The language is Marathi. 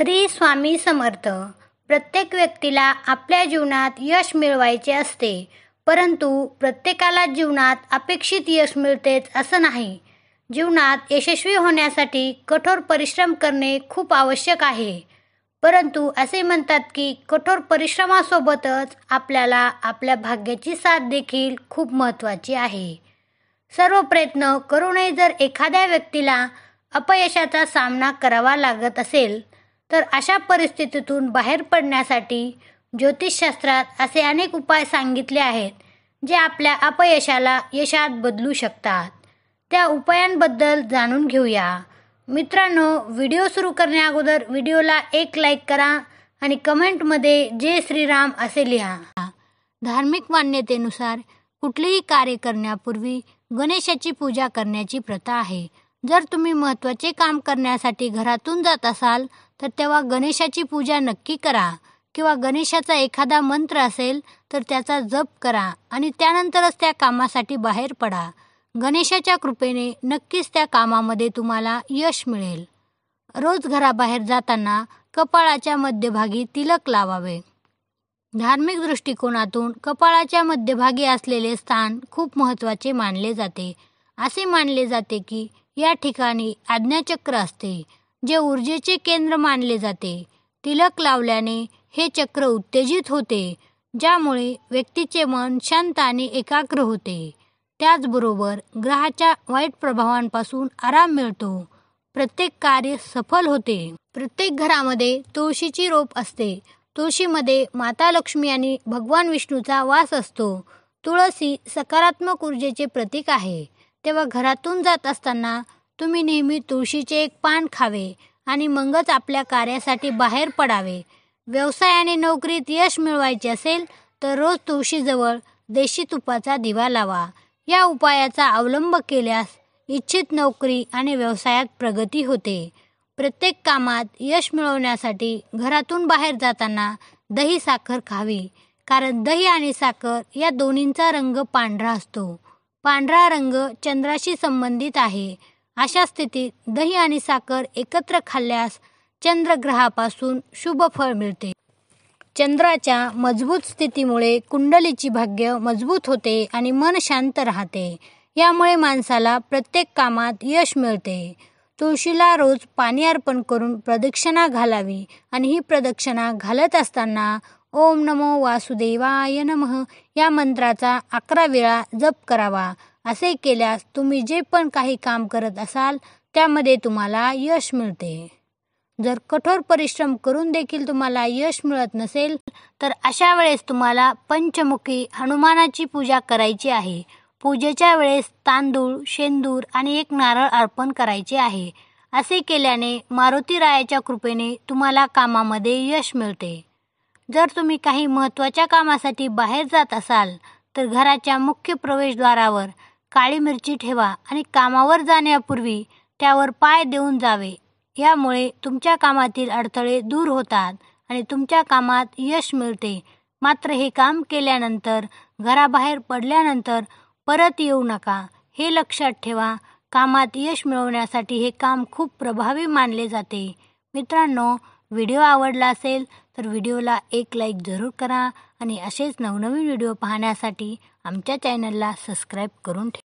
श्री स्वामी समर्थ. प्रत्येक व्यक्तीला आपल्या जीवनात यश मिळवायचे असते, परंतु प्रत्येकाला जीवनात अपेक्षित यश मिळतेच असं नाही. जीवनात यशस्वी होण्यासाठी कठोर परिश्रम करणे खूप आवश्यक आहे. परंतु असे म्हणतात की कठोर परिश्रमासोबतच आपल्याला आपल्या भाग्याची साथ देखील खूप महत्त्वाची आहे. सर्व प्रयत्न करूनही जर एखाद्या व्यक्तीला अपयशाचा सामना करावा लागत असेल, तर अशा परिस्थितीतून बाहेर पडण्यासाठी ज्योतिषशास्त्रात असे अनेक उपाय सांगितले आहेत, जे आपल्या अपयशाला यशात बदलू शकतात. त्या उपायांबद्दल जाणून घेऊया. मित्रांनो, व्हिडिओ सुरू करण्याअगोदर व्हिडिओला एक लाईक करा आणि कमेंटमध्ये जय श्रीराम असे लिहा. धार्मिक मान्यतेनुसार कुठलेही कार्य करण्यापूर्वी गणेशाची पूजा करण्याची प्रथा आहे. जर तुम्ही महत्त्वाचे काम करण्यासाठी घरातून जात असाल, तर तेव्हा गणेशाची पूजा नक्की करा किंवा गणेशाचा एखादा मंत्र असेल तर त्याचा जप करा आणि त्यानंतरच त्या कामासाठी बाहेर पडा. गणेशाच्या कृपेने नक्कीच त्या कामामध्ये तुम्हाला यश मिळेल. रोज घराबाहेर जाताना कपाळाच्या मध्यभागी तिलक लावावे. धार्मिक दृष्टिकोनातून कपाळाच्या मध्यभागी असलेले स्थान खूप महत्त्वाचे मानले जाते. असे मानले जाते की या ठिकाणी आज्ञाचक्र असते, जे ऊर्जेचे केंद्र मानले जाते. तिलक लावल्याने हे चक्र उत्तेजित होते, ज्यामुळे व्यक्तीचे मन शांत आणि एकाग्र होते. त्याचबरोबर ग्रहाच्या वाईट प्रभावांपासून आराम मिळतो. प्रत्येक कार्य सफल होते. प्रत्येक घरामध्ये तुळशीची रोप असते. तुळशीमध्ये माता लक्ष्मी आणि भगवान विष्णूचा वास असतो. तुळस सकारात्मक ऊर्जेचे प्रतीक आहे. तेव्हा घरातून जात असताना तुम्ही नेहमी तुळशीचे एक पान खावे आणि मगच आपल्या कार्यासाठी बाहेर पडावे. व्यवसाय आणि नोकरीत यश मिळवायचे असेल तर रोज तुळशीजवळ देशी तुपाचा दिवा लावा. या उपायाचा अवलंब केल्यास इच्छित नोकरी आणि व्यवसायात प्रगती होते. प्रत्येक कामात यश मिळवण्यासाठी घरातून बाहेर जाताना दही साखर खावी, कारण दही आणि साखर या दोन्हींचा रंग पांढरा असतो. पांढरा रंग चंद्राशी संबंधित आहे. अशा स्थितीत दही आणि साखर एकत्र खाल्ल्यास चंद्रग्रहापासून शुभ फळ मिळते. चंद्राच्या मजबूत स्थितीमुळे कुंडलीची भाग्य मजबूत होते आणि मन शांत राहते. यामुळे माणसाला प्रत्येक कामात यश मिळते. तुळशीला रोज पाणी अर्पण करून प्रदक्षिणा घालावी आणि ही प्रदक्षिणा घालत असताना ओम नमो वासुदेवाय नमः या मंत्राचा 11 वेळा जप करावा. असे केल्यास तुम्ही जे पण काही काम करत असाल त्यामध्ये तुम्हाला यश मिळते. जर कठोर परिश्रम करून देखील तुम्हाला यश मिळत नसेल, तर अशा वेळेस तुम्हाला पंचमुखी हनुमानाची पूजा करायची आहे. पूजेच्या वेळेस तांदूळ, शेंदूर आणि एक नारळ अर्पण करायचे आहे. असे केल्याने मारुतीरायाच्या कृपेने तुम्हाला कामामध्ये यश मिळते. जर तुम्ही काही महत्त्वाच्या कामासाठी बाहेर जात असाल, तर घराच्या मुख्य प्रवेशद्वारावर काळी मिरची ठेवा आणि कामावर जाण्यापूर्वी त्यावर पाय देऊन जावे. यामुळे तुमच्या कामातील अडथळे दूर होतात आणि तुमच्या कामात यश मिळते. मात्र हे काम केल्यानंतर घराबाहेर पडल्यानंतर परत येऊ नका, हे लक्षात ठेवा. कामात यश मिळवण्यासाठी हे काम खूप प्रभावी मानले जाते. मित्रांनो, व्हिडिओ आवडला असेल तर व्हिडिओला एक लाईक जरूर करा आणि असेच नवनवीन व्हिडिओ पाहण्यासाठी आमच्या चॅनलला सबस्क्राईब करून ठेवा.